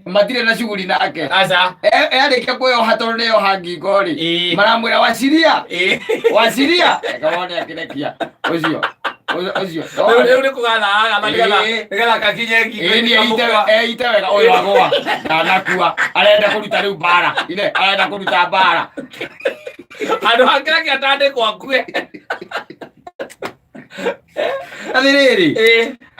matire na shughuli nake aca arĩkia kwĩoha tondũ nĩoha ngingo-rĩ maramwĩra waciria akawone akĩrekia ũcio rĩu nĩ kũgathaga nĩgetha gakinye ngingo eite wega ũyũ agũa ndanakua arenda kũruta rĩu mbara arenda kũruta mbara andũ hangĩrake atandĩkwo akue Athiriri,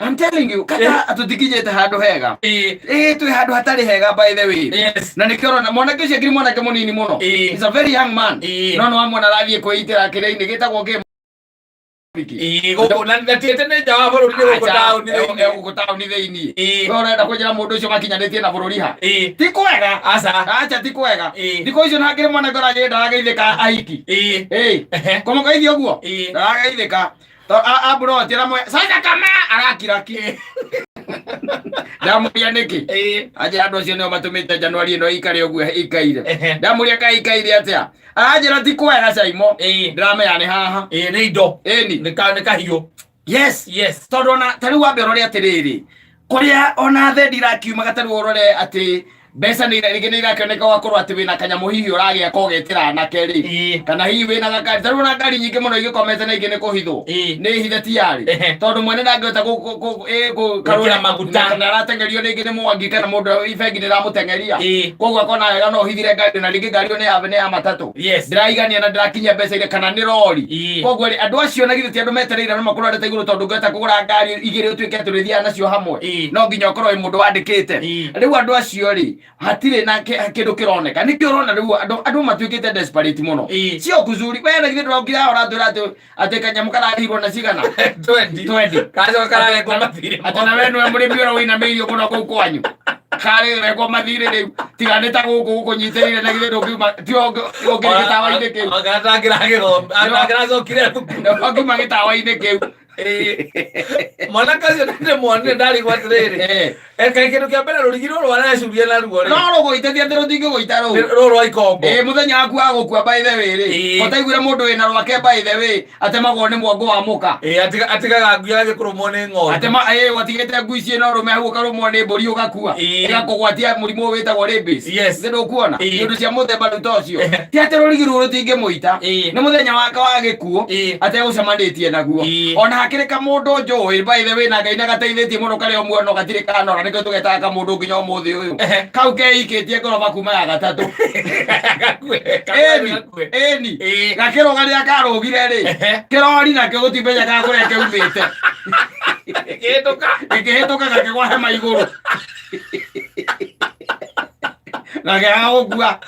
I'm telling you, kata atutikinyete handu hega. Twi handu hatari hega by the way. Yes. Na nikiona mwanake ucio akiri mwanake munini muno. He's a very young man. No no amwe narathie kwitira kire-ini gitagwo game. Gũkũ na tiete nĩ nja wa bũrũri nĩ gũkũ taũni thĩinĩ. We ũrenda kũnjĩra mũndũ ũcio makinyanĩtie na bũrũri ha? Ti kwega. Acha ti kwega. Thikũ icio na ngĩrĩ mwanake ũrathie ndarageithĩka ahiki. Kũmũgeithia ũguo? Ndarageithĩka. Abro tira mwe sasa kama arakiraki ndamuria niki aje andu acio nio matumite Januari ino ikare oguo ikaire ndamuria kai ikaire atia ajira ti kwega Saimo drama yani haha ni indo ni kahiyo yes tondu na tari wa mbere atiriri kuria ona the ndirakiuma gatari urore ati mbeca nĩ irakĩoneka wakorwo atĩ wĩna kanyamũ hihi ũragĩa kogetĩra anake rĩ kana hihi wĩna gakari tarĩ na ngari nyingĩ mũno igĩkomete na ingĩ nĩ kũhithwo nĩ hithe tiarĩ tondũ mwene ndangĩhota karũra maguta na aratengerio rĩngĩ nĩ mwangi kana mũndũ ibengi nĩ ĩramũtengeria koguo akona wega no ũhithire ngari na rĩngĩ ngari ĩyo nĩ ya matatũ ndĩraigania na ndĩrakinyia mbeca iria kana nĩ rori koguo andũ acio na githĩ ti andũ metereire no makorwo arĩte igũrũ tondũ ngĩhota kũgũra ngari igĩrĩ ũtuĩke tũrĩthiaga nacio hamwe no nginya ũkorwo wĩ mũndũ wandĩkĩte rĩu andũ acio rĩ hatire na kindu kironeka nikio urona riu andu matuikite desperate muno sio kuzuri wena githĩ ndũraukira ũratwĩra atĩ kanyamu karahirwo na cigana 20 kajo karare kwa mathire atana wenu mũrĩmi ũrĩa wĩinamĩirio mũno kũu kwanyu kare kwa mathire rĩu tiganĩta gũkũ nyitĩrĩire na githĩ ndũngiuma ti gĩtawa-inĩ kĩu angĩracokire ngiuma gĩtawa-inĩ kĩu mwanake ũcio nĩ muonire ndarigwo atĩrĩrĩ kaĩ kĩndũ kĩa mbere rũrigi rũrũ aracuria naruo no rũgũitĩtie atĩ rũtingĩgũita rũu rwa ikombo mũthenya waku wa gũkua by the way rĩ ũtaiguire mũndũ wĩna rwake by the way atemagwo nĩ mwongo wa mũka atigaga ngui agĩkũrũmwo nĩ ng'ondu watigĩte ngui ciĩ no rũme hau ũkarũmwo nĩ mbũri ũgakua ĩgakũgwatia mũrimũ wĩtagwo rabies ndũkuona nĩ cia mũthemba rĩu ta ũcio ti atĩ rũrigi rũu rũtingĩmũita nĩ mũthenya wake wa gĩkuũ ategũcemanĩtie naguo ona hakĩrĩ kamũndũ njũĩ by the way na Ngai nĩgateithĩtie mũno karĩa ũmuona gatirĩ kanora nĩkĩo tũgetaga kamũndũ nginya ũmũthĩ ũyũ kau keikĩtie ngoroba kuma ya gatatũ ĩni gakĩroga rĩrĩa karũgire rĩ kĩrori nakĩo gũtimenya kũrĩa kĩumĩte gĩkĩhĩtũka gakĩgwa hema igũrũ gakĩaga gũkua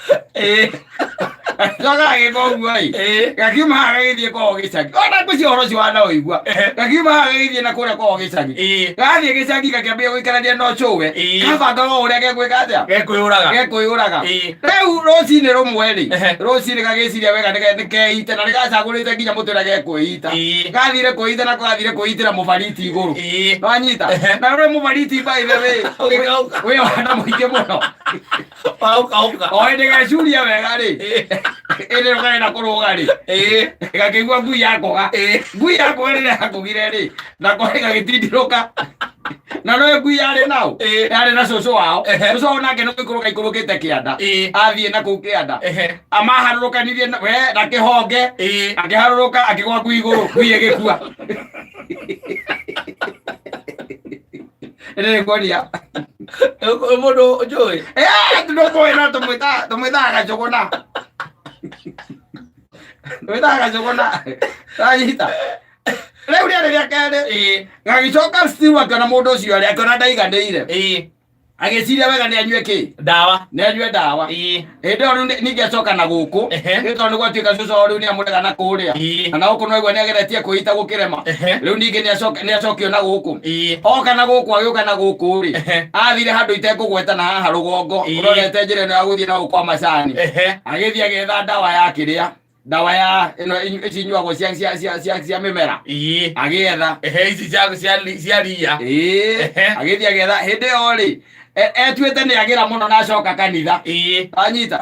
Joga agĩkoguo gakiuma haha gagĩthiĩ kwao gĩcagi ona ngũcio ũhoro ũcio wanaũigua gakiuma haha gagĩthiĩ na kũrĩa kwao gĩcagi gathiĩ gĩcagi gakĩambia gũikarania na ũcũwe kabangaga ũrĩa gegwĩka atĩa gekwĩyũraga rĩu rũcinĩ rũmwe rĩ rũcinĩ gagĩciria wega nĩkeite na nĩgacagũrĩte nginya mũtĩ ũrĩa gekwĩita gathire kwĩita na gathire kwĩitĩra mũbariti igũrũ nĩwanyita na rũrĩ mũbariti by the way wĩ wana mũingĩ mũno o hĩndĩ gecuria wega rĩ ĩrĩ rũgarĩ kũrũga rĩ gakĩigua ngui yakoga rĩrĩa yakogire rĩ nako gagĩtindirũka na no ngui yarĩ nao yarĩ na cũcũ wao cũcũ wao nake no ikũrũkĩte kĩanda athiĩ na kũu kĩanda amaharũrũkanirie na kĩhonge akĩharũrũka akĩgwa ngui igũrũ ngui ĩgĩkua nĩkuonia mũndũ njũĩ ndũkũĩ no tũmwĩtaga gacũgũna twĩtaga gacũgũna ranyita rĩu rĩarĩ rĩa kerĩ gagĩcoka still akĩona mũndũ ũcio arĩ akĩona ndaiganĩire agĩciria wega nĩanyue kĩ nĩanyue ndawa hĩndĩ ĩyo ningĩ acoka na gũkũ tondũ nĩgwatuĩka cũcũ wao rĩu nĩamũrega na kũrĩa na gũkũ no igua nĩageretie kwĩita gũkĩrema rĩu ningĩ nĩacokio na gũkũ oka na gũkũ agĩũka na gũkũ rĩ athire handũ itekũgweta na haha rũgongo ũrorete njĩra ĩno ya gũthiĩ na gũkwa macani agĩthiĩ agĩetha ndawa ya kĩrĩa ndawa ya ĩno ici nyuagwo cia mĩmera agĩetha ici cia ria agĩthiĩ agĩetha hĩndĩ ĩyo rĩ etuĩte nĩagĩra mũno na acoka kanitha anyita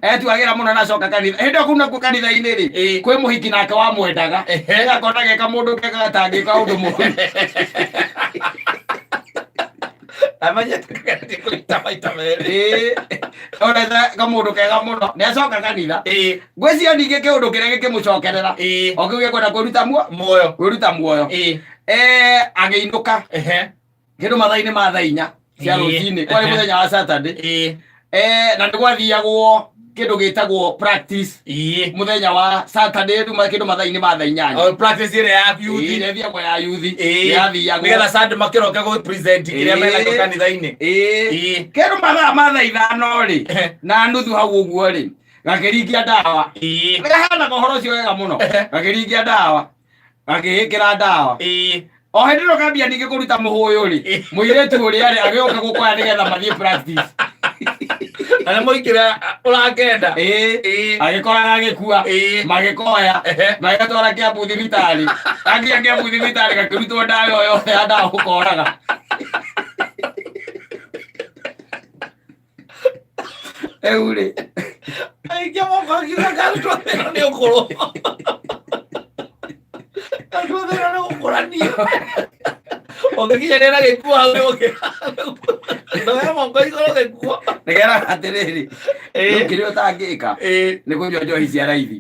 etuagĩra mũno na acoka kanitha hĩndĩ ĩyo kũu nakuo kanitha-inĩ rĩ kwĩ mũhiki nake wamwendaga gakona geka mũndũ kega gatangĩka ũndũ mũru amanya kuita maita mere ona da kamundu kega muno ne acoka kanitha ngwĩciria ningĩ kĩũndũ kĩrĩa gĩkĩmũcokerera okiuge kwenda kwĩruta muoyo agĩinũka kĩndũ mathaa-inĩ ma thaa 4 cia rũcinĩ kwarĩ mũthenya wa Saturday na nĩ gwathiagwo kĩndũ gĩtagwo practice mũthenya wa Saturday rĩu kĩndũ mathaa-inĩ ma thaa 8 practice ĩrĩa ya youth ĩthiagwo ya youth yathiagwo nĩgetha Sunday makĩroka gũ present kĩrĩa mena kanitha-inĩ kĩndũ mathaa ma thaa 5 rĩ na nuthu hau ũguo rĩ gakĩringia ndawa gahana ũhoro ũcio wega mũno gakĩringia ndawa gakĩhĩkĩra ndawa o hĩndĩ ĩno kambia ningĩ kũruta mũhũyũ rĩ mũirĩtu ũrĩa rĩ agĩũka gũkoya nĩgetha mathiĩ practice na mũikĩra ũrakenda agĩkoraga agĩkua magĩkoya magatwara Kiambu thibitarĩ agia Kiambu thibitarĩ gakĩrutwo ndawa yothe ya ndawa gũkoraga rĩu rĩ aikia moko akiuga ngarutwo thĩno nĩ ũkũrũ ngarutwo thĩno nĩ gũkũranio ũngĩkinya na gĩkuo hau ndoya moko igũrũ gĩkuo nĩgetha atĩrĩrĩ kĩrĩa ũtangĩka nĩ kũnyua njohi cia raithi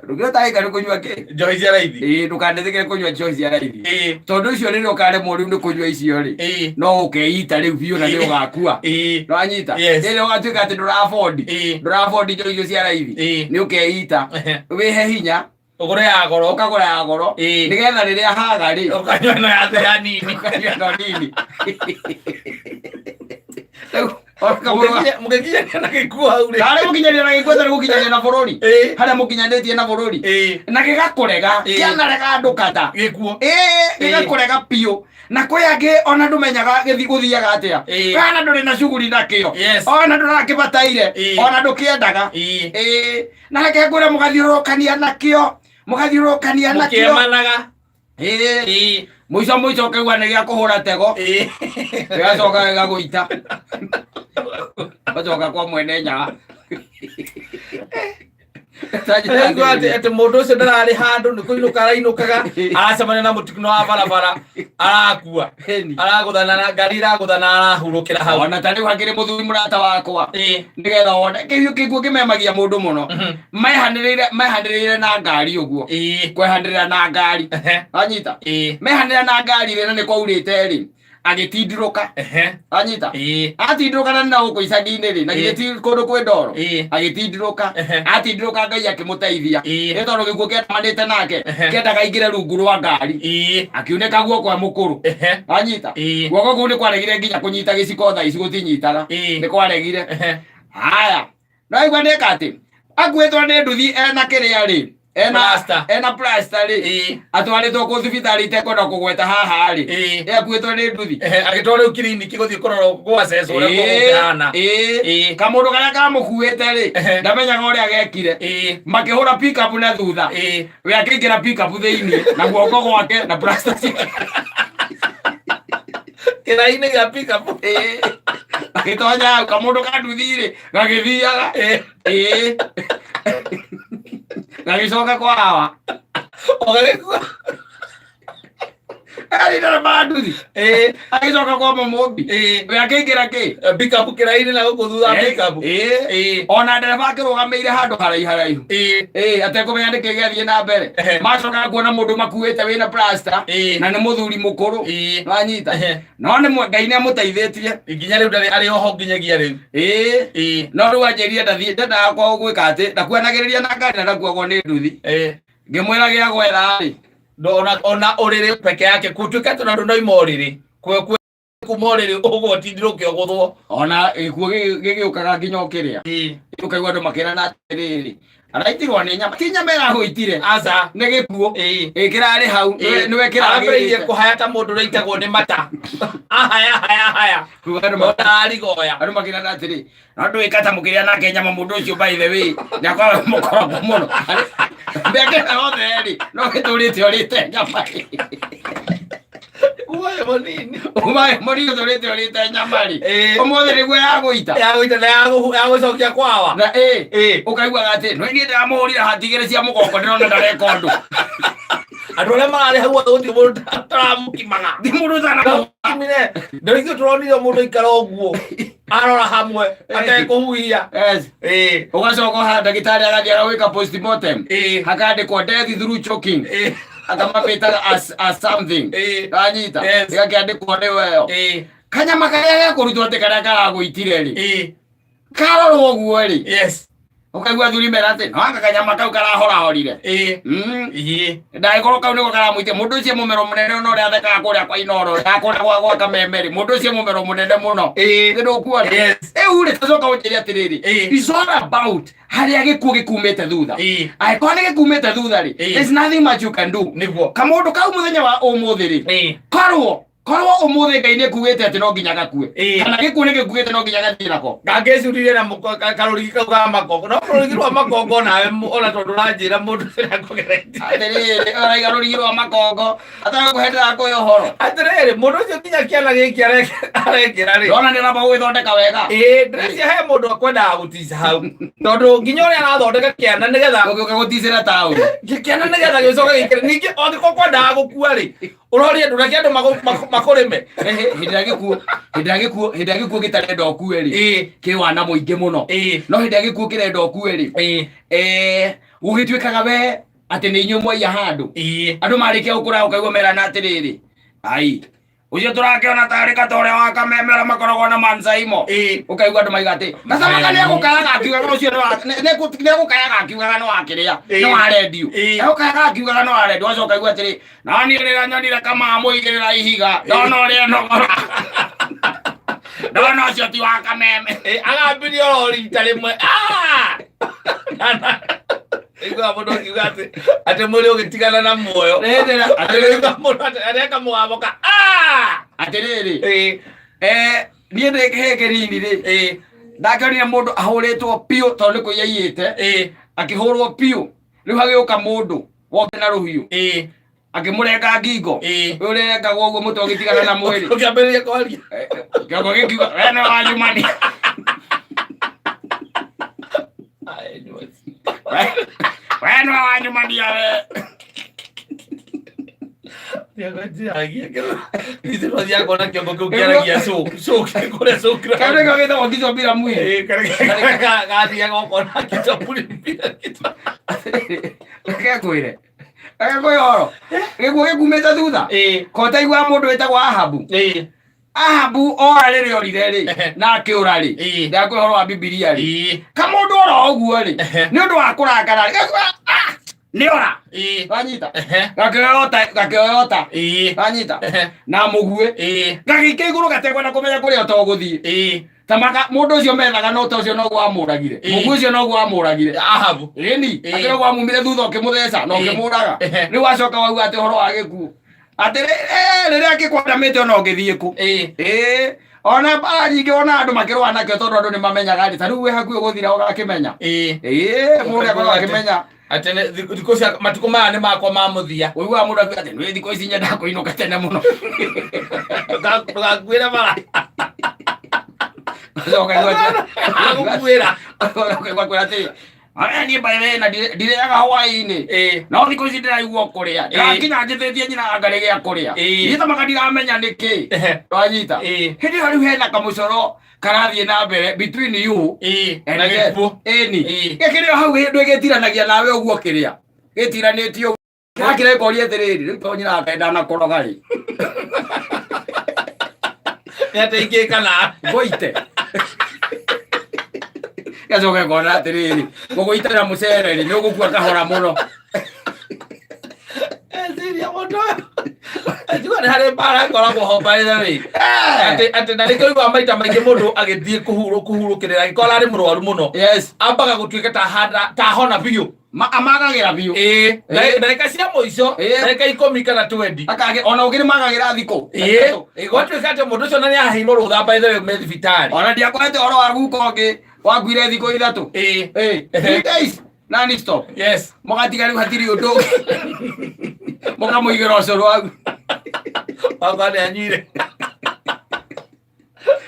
rĩu ũtangĩka nĩ kũnyua njohi cia raithi ndũkanethĩkĩre kũnyua njohi cia raithi tondũ ũcio rĩrĩa ũkaremwo rĩu nĩ kũnyua icio rĩ no ũkeita rĩu biũ na nĩ ũgakua nĩwanyita rĩrĩa ũgatuĩka atĩ ndũrabondi njohi icio cia raithi nĩ ũkeita wĩhe hinya ũgũre ya goro ũkagũra ya goro nĩgetha rĩrĩa haga rĩ ũkanyua no ya thĩa nini mũgĩkinyanĩria na gĩkuo hau rĩ harĩa mũkinyanĩria na gĩkuo tarĩ gũkinyanĩria na bũrũri harĩa mũkinyanĩtie na bũrũri na gĩgakũrega kĩanarega andũ kata gĩkuo gĩgakũrega piũ na kwĩ angĩ ona ndũmenyaga gũthiaga atĩa kana ndũrĩ na cuguri nakĩo ona ndũrakĩbataire ona ndũkĩendaga na reke ngwĩre mũgathiũrũrũkania nakĩo mũkĩemanaga mũico ũkaigua nĩ gĩa kũhũra tego gĩgacoka gĩgagũita gacoka kwa mwene nyaga atĩ mũndũ ũcio ndararĩ handũ nĩ kũinũka arainũkaga aracemania na mũtino wa barabara arakua aragũthana na ngari iragũthana arahurũkĩra hau ona ta rĩu hakĩrĩ mũthuri mũrata wakwa nĩgetha wone kĩguo kĩmemagia mũndũ mũno mehanĩrĩire na ngari ũguo kwehanĩrĩra na ngari anyita mehanĩrĩra na ngari rĩ na nĩ kwaurĩte rĩ agĩtindũrũka anyita atindũrũka na gũkũ icagi-inĩ rĩ na gĩtĩ kũndũ kwĩ ndoro agĩtindũrũka atindũrũka Ngai akĩmũteithia nĩ tondũ gĩkuo kĩandamanĩte nake kĩendaga aingĩre rungu rwa ngari akiunĩka guoko mũkũrũ anyita guoko kũu nĩ kwaregire nginya kũnyita gĩciko thaa ici gũtinyitaga nĩ kwaregire haya no aigua nĩka atĩ akuĩtwo nĩ nduthi ena kĩrĩa rĩ ena plaster rĩ atwarĩtwo kũ thibitarĩ itekwenda kũgweta haha rĩ akuĩtwo nĩ nduthi agĩtwarwo rĩu kiriniki gũthiĩ kũrorwo gwaceca ũrĩa kũhana kamũndũ karĩa kamũkuĩte rĩ ndamenyaga ũrĩa gekire makĩhũra pick up na thutha we akĩingĩra pick up thĩinĩ na guoko gwake na plaster kĩraĩ-inĩ gĩa pick up agĩtonya kamũndũ ka nduthi rĩ gagĩthiaga gagĩcoka kwa hawa ũgagĩkua arĩndara manduthi agĩcoka kwa mũmũmbi we akĩingĩra pick up kĩraĩ-inĩ na gũkũ thutha pick up ona ndereba akĩrũgamĩire handũ haraihu atekũmenya nĩkĩ gĩathiĩ na mbere macoka kuona mũndũ makuĩte wĩna plaster na nĩ mũthuri mũkũrũ wanyita no Ngai nĩ amũteithĩtie nginya rĩu ndarĩ arĩ oho nginyagia rĩu no rĩu anjĩrire ndendaga kwa gwĩka atĩ ndakuanagĩrĩria na ngari na ndakuagwo nĩ nduthi ngĩmwĩra gĩa gwetha rĩ ona ũrĩrĩ peke yake gũtuĩka atĩ ona ndũnoima ũrĩrĩ kuma ũrĩrĩ ũguo tindirũke ũgũthwo ona gĩkuo gĩgĩũkaga nginya ũkĩrĩa ũkaigua andũ makĩrana atĩrĩrĩ araitirwo nĩ nyama ti nyama ĩrahũitire aca nĩ gĩkuo kĩrarĩ hau nĩwe kĩrarĩirie kũhaya ta mũndũ ũraitagwo nĩ mata ahaya ararigoya andũ makĩrana atĩrĩ no ndũĩka ta mũkĩrĩa nake nyama mũndũ ũcio by the way nĩakoragwo mũkoragwo mũno mbĩakĩra yothe rĩ no gĩtũrĩte ũrĩte nyama umaye mũnini ũtũrĩte ũrĩte nyama rĩ ũmũthĩ nĩguo yagũita na yagũcokia kwawa na ũkaiguaga atĩ no niĩ ndĩramũhũrire hatigĩrĩ cia mũgongo ndĩrona ndareka ũndũ Adole mari hawa undi mundu taramukimaga. Di mundu sana. Mine. Ndio hizo tunaoni mundu ikara oguo. Arora hamwe atekuhuia. Yes. Ugacoka ha ndagitari agathii agwika postmortem. Hakandikwo death through choking. Akamapita as something. Anyita. Igakiandikwo ni weyo. Kanyama karia gakurutwo ati karia karagwitire ri. Karorwo guo ri. Yes. Ukaigua thuri mera ati no aka kanyama kau karahora horire. Ndagikoro kau niko karamuite mundu ucio mumero munene no ria thekaga kuria kwa inoro akuria gwa kamemeri mundu ucio mumero munene muno. Ndio kuona. Uri tacoka unjiria atiriri. It's all about haria gikuo gikumite thutha. Ai kwa nige kumite thutha ri. There's nothing much you can do. Niguo. Kamundu kau muthenya wa umuthi ri. Korwo umuthi Ngai ni kugite ati no nginya gakue. Kana gikuo ni gikugite no nginya gathie nako. Ngangecurire na karurigi kau ga makongo. No rurigi rwa makongo nawe ona tondu ranjira mundu ira kugereti. Atiriri ora igarurigi rwa makongo. Atara kuhendera ko yohoro. Atiriri mundu ucio nginya kiana giki arekira ri. Ona ni raba gwithondeka wega. Ndresi he mundu akwenda gutisa hau. Tondu nginya uri arathondeka kiana nigetha gutisira tauni. Kiana nigetha gicoka gikire. Ningi othi ko kwenda gukua ri. Uroria nduraki andu makurime hindi agikuo gitarenda okue ri ki wana muingi muno no hindi agikuo kirenda okue ri gugituikaga we ati ni inyu mwaiya handu andu marikia ukura ukaigua merana atiriri ai ucio turakiona tari katore wa kamemera makoragwo na manzaimo ukaigua andu maiga ati gasamaka ni agukayaga akiugaga ucio ni agukayaga akiugaga no wakiria no wa radio agukayaga akiugaga no wa radio wacoka igua atiri nani rira nyonire kama muigirira ihiga ndona ria nogora ndona ucio ti wa kameme agambiri orori tarimwe igua mundu akiuga ati muri ugitigana na muoyo areka muaboka atiriri nie ndikihekerinini ri ndakerire mundu ahuritwo piu tondu kuyaiyite akihurwo piu riu hagiuka mundu woke na ruhiu akimurenga ngingo urenga gwo mutu ugitigana na mwiri ukiambiriria kwaria kiongo gikiuga wena wanyumani wena wanyumani yawe Dice lo dia con que un quiera guía su con eso creo que no quiso mira muy dia con que to puri mira que coire oro que kumeta duda kota igwa mundu etagwa Ahabu ora riri orire ri na kiurari nda kwihoro wa Biblia ri kamundu ora oguo ri ni undu wa kurakara ri ni ora wanyita gakeyota wanyita na mugue gagike iguru gategwa na kumenya kuria utoguthie tamaka mundu ucio methaga no ta ucio no gwa amuragire mugue ucio no gwa amuragire Ahabu rini akiro gwa mumire thutha ukimutheca no kimuraga ni wacoka wauga ati horo wa gikuo atere riri akikwandamite ona ungithie ku ona bari ngiona andu makirwa nakio tondu andu ni mamenyaga ri tariu we hakuo guthira ugakimenya mundu akoro akimenya atene thiko cia matuko maya ni makwa ma muthia uigua mundu ati ni thiko ici nyenda kuinuka tene muno ngakwira bara agukwira ati ni baile na direaga Hawaii ni no thiko ici ndiraigua kuria nginya njithithie nyina angari gia kuria ni ta makadiramenya niki twanyita hindi riu hena kamucoro karathie na mbere between you and gĩkuũ ni gĩkĩrĩ hau hĩndĩ gĩtiranagia nawe ũguo kĩrĩa gĩtiranĩtio gĩkĩrĩ koria atirĩrĩ rĩu to nyina akaenda na kũroga rĩ nĩateingĩka na ngoite gacoke kona atirĩrĩ gũgũitĩra mũcere rĩ nĩũgũkua kahora mũno Siria mondo ajuga ni hari bara koragwo ho by the way ati na rikigwa maita maingi mundu agithie kuhurukirira agikora ari murwaru muno ambaga gutuika ta hona biu amagagira biu ndareka cia muico ndareka 10 kana 20 akage ona ugiri magagira thiko igwatuika ati mundu ucio nani aheirwo rutha by the way me thibitari ona ndiakwete oro wa gukongi wagwire thiko 3 3 days nani stop mogatiga riu hatiri undu moka muigero coro wagu baba ni anyire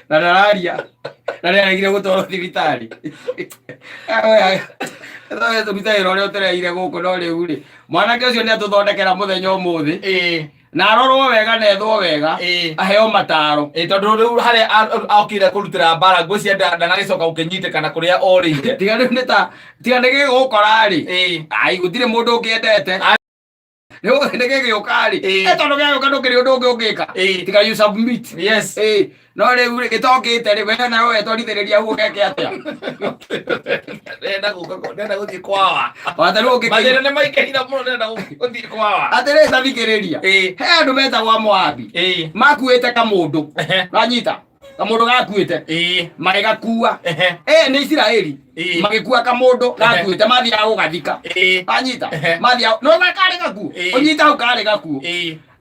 na nararia na nä aregire gå twarwo thibitarä thibitarä å rä a å tereire gå kå no rä u rä mwanake å cio nä atå thondekera må thenya å må thä na arorwo wega na ethwo wega aheo mataro tondå rä u harä okire kå rutä ra mbara ngwä cia ndanagä coka gå kä nyitä kana kå rä a orä ire tiga rä u nä ta tiga nä gä gå kora rä ai gå tirä må ndå å kä endete nä gä gä å ka rä tondå gä agä å ka ndå kä rä å ndå å ngä å ngä ka tiga you submit no rä u rä gä tokä te rä we nawe wetwarithä rä ria guo geke atä a ndenda gå thiä kwawa watarä å mathä nä maingähira må no ndenda gå thiä kwawa atä rä thathikä rä ria he andå metagwa moambi makuä te kamå ndå ranyita kamå ndå gakuä te magä gakua nä Isiraeli magä kua kamå ndå gakuä te mathiaga gå gathika ranyita mathiaga no gakarä gakuo å nyita hau karä gakuo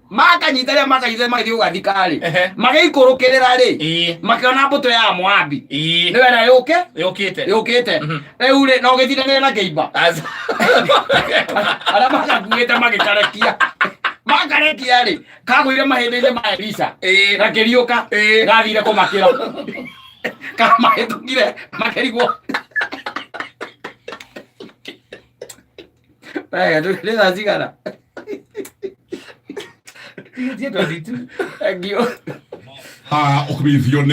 makanyita rä a makaithe magä thiä gå gathikarä magä ikå rå kä rä ra rä makä ona mbå tå ya Moabi nä wena yå kä te rä u rä no gä thindanä na kä imba arä a magakuä te magä karekia makarekia rä kagå ire mahä ndä-inä ma Elisa gakä riå ka gathire kå makä ra kamahä tå kire makä rigwo nä tha cigana Ukabidhiwa